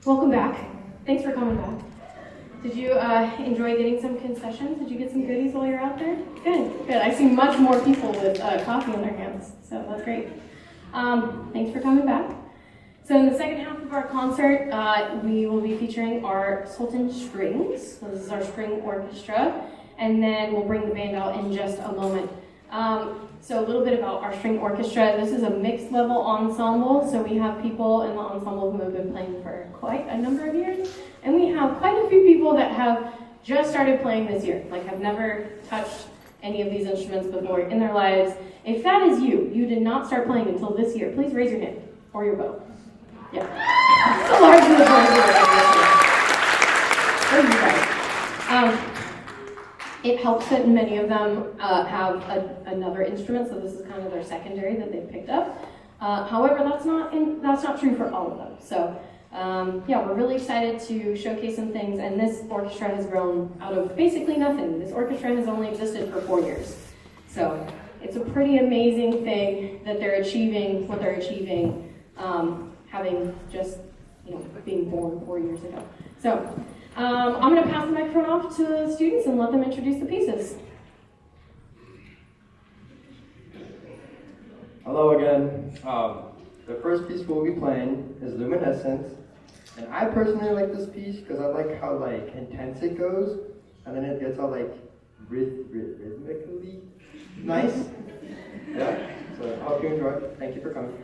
Welcome back. Thanks for coming back. Did you enjoy getting some concessions? Did you get some goodies while you're out there? Good, good. I see much more people with coffee in their hands, so that's great. Thanks for coming back. So in the second half of our concert, we will be featuring our Sultan Strings. So this is our string orchestra, and then we'll bring the band out in just a moment. So a little bit about our string orchestra. This is a mixed level ensemble, so we have people in the ensemble who have been playing for quite a number of years, and we have quite a few people that have just started playing this year, like have never touched any of these instruments before in their lives. If that is you, you did not start playing until this year, please raise your hand, or your bow. Yeah. The large majority of you guys. It helps that many of them have another instrument, so this is kind of their secondary that they've picked up. However, that's not true for all of them. So yeah, we're really excited to showcase some things, and this orchestra has grown out of basically nothing. This orchestra has only existed for 4 years. So it's a pretty amazing thing that they're achieving what they're achieving, having just, being born 4 years ago. So I'm going to pass the microphone off to the students and let them introduce the pieces. Hello again. The first piece we'll be playing is Luminescence, and I personally like this piece because I like how intense it goes, and then it gets all rhythmically nice. Yeah. So I hope you enjoy. Thank you for coming.